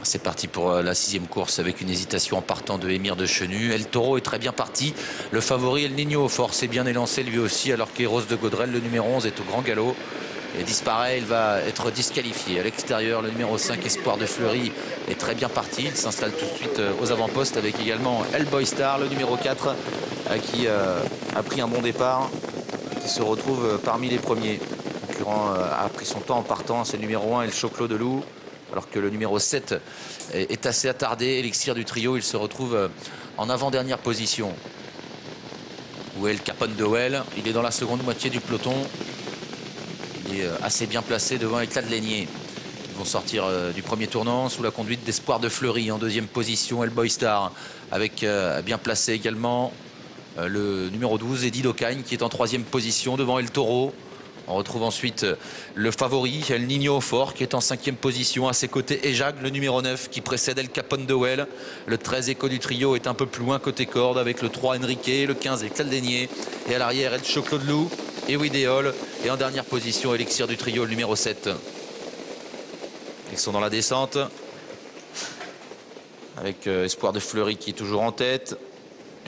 C'est parti pour la 6e course avec une hésitation en partant de Émir de Chenu. El Toro est très bien parti. Le favori El Niño au fort s'est bien élancé lui aussi, alors qu'Eros de Gaudrel, le numéro 11, est au grand galop. Et disparaît, il va être disqualifié. À l'extérieur, le numéro 5, Espoir de Fleury, est très bien parti. Il s'installe tout de suite aux avant-postes avec également Hellboy Star, le numéro 4, qui a pris un bon départ, qui se retrouve parmi les premiers. Le concurrent a pris son temps en partant, c'est le numéro 1, El Choclo de Loup. Alors que le numéro 7 est assez attardé. Élixir du trio, il se retrouve en avant-dernière position. Où est le Capone de Well? Il est dans la seconde moitié du peloton. Il est assez bien placé devant Éclat de Laigné. Ils vont sortir du premier tournant sous la conduite d'Espoir de Fleury. En deuxième position, Hellboy Star. Avec bien placé également le numéro 12, Eddie Docagne, qui est en troisième position devant El Toro. On retrouve ensuite le favori, El Niño au fort, qui est en 5e position. À ses côtés, Ejag, le numéro 9, qui précède El Capone de Well. Le 13, Echo du trio, est un peu plus loin côté corde, avec le 3, Enrique, le 15, Éclat de Laigné. Et à l'arrière, El Choclo de Loup et Widéol. Et en dernière position, Élixir du trio, le numéro 7. Ils sont dans la descente, avec Espoir de Fleury qui est toujours en tête.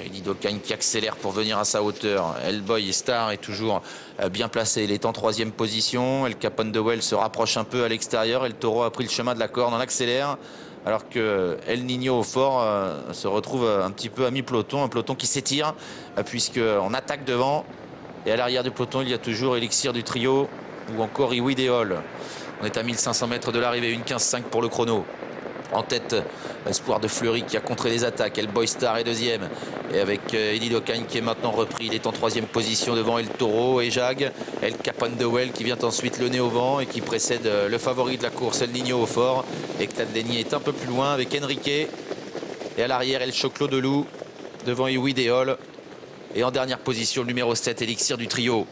Eddie Docagne qui accélère pour venir à sa hauteur. Hellboy Star est toujours bien placé. Il est en 3e position. El Capone de Well se rapproche un peu à l'extérieur. El Toro a pris le chemin de la corde. On accélère. Alors que El Niño au fort se retrouve un petit peu à mi-peloton. Un peloton qui s'étire puisqu'on attaque devant. Et à l'arrière du peloton, il y a toujours Élixir du trio ou encore Iwidéol. On est à 1500 mètres de l'arrivée. 1:15.5 pour le chrono. En tête, Espoir de Fleury qui a contré les attaques. Hellboy Star est deuxième. Et avec Eddie Docagne qui est maintenant repris. Il est en 3e position devant El Toro et Jag. El Capone de Well qui vient ensuite le nez au vent et qui précède le favori de la course, El Niño au fort. Éclat de Laigné est un peu plus loin avec Enrique. Et à l'arrière, El Choclo de Loup devant Iwidéol. Et en dernière position, le numéro 7, Élixir du trio.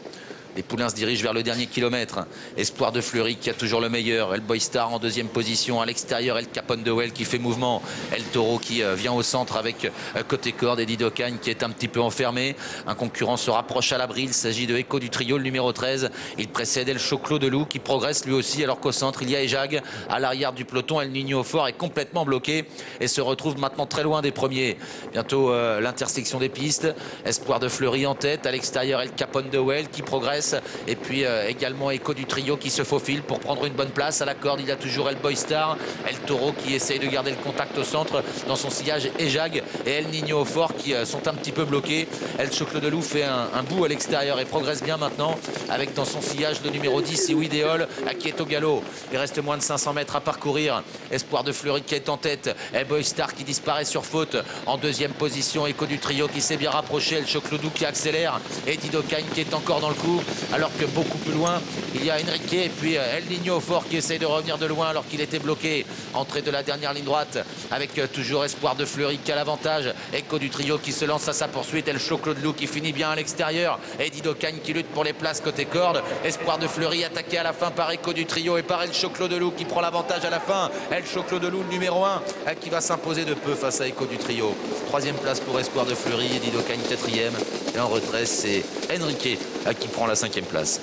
Les poulains se dirigent vers le dernier kilomètre. Espoir de Fleury qui a toujours le meilleur. Hellboy Star en 2e position. À l'extérieur, El Capone de Well qui fait mouvement. El Toro qui vient au centre avec côté corde. Eddie Docagne qui est un petit peu enfermé. Un concurrent se rapproche à l'abri. Il s'agit de Echo du trio, le numéro 13. Il précède El Choclo de Loup qui progresse lui aussi. Alors qu'au centre, il y a Ejag. À l'arrière du peloton, El Niño au fort est complètement bloqué et se retrouve maintenant très loin des premiers. Bientôt l'intersection des pistes. Espoir de Fleury en tête. À l'extérieur, El Capone de Well qui progresse. Et puis également Echo du trio qui se faufile pour prendre une bonne place. À la corde, il y a toujours Hellboy Star. El Toro qui essaye de garder le contact au centre. Dans son sillage, Ejag et El Niño au fort qui sont un petit peu bloqués. El Choclo de Loup fait un bout à l'extérieur et progresse bien maintenant. Avec dans son sillage le numéro 10, Iwidéol qui est au galop. Il reste moins de 500 mètres à parcourir. Espoir de Fleury qui est en tête. Hellboy Star qui disparaît sur faute. En 2e position, Echo du trio qui s'est bien rapproché. El Choclo de Loup qui accélère. Eddie Docagne qui est encore dans le coup. Alors que beaucoup plus loin, il y a Enrique et puis El Niño au fort qui essaye de revenir de loin alors qu'il était bloqué. Entrée de la dernière ligne droite avec toujours Espoir de Fleury qui a l'avantage. Echo du trio qui se lance à sa poursuite. El Choclo de Loup qui finit bien à l'extérieur. Eddie Docagne qui lutte pour les places côté corde. Espoir de Fleury attaqué à la fin par Echo du trio et par El Choclo de Loup qui prend l'avantage à la fin. El Choclo de Loup, le numéro 1, qui va s'imposer de peu face à Echo du trio. 3e place pour Espoir de Fleury. Eddie Docagne 4e. Et en retrait, c'est Enrique qui prend la 5e place.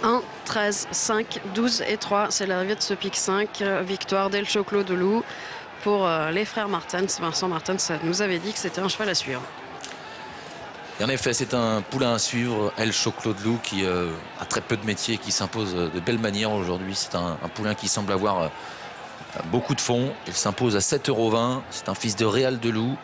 1, 13, 5, 12 et 3, c'est l'arrivée de ce pic 5, victoire d'El Choclo de Loup pour les frères Martens. Vincent Martens nous avait dit que c'était un cheval à suivre. Et en effet, c'est un poulain à suivre, El Choclo de Loup, qui a très peu de métier et qui s'impose de belle manière aujourd'hui. C'est un poulain qui semble avoir beaucoup de fond. Il s'impose à 7,20 €. C'est un fils de Réal de Loup.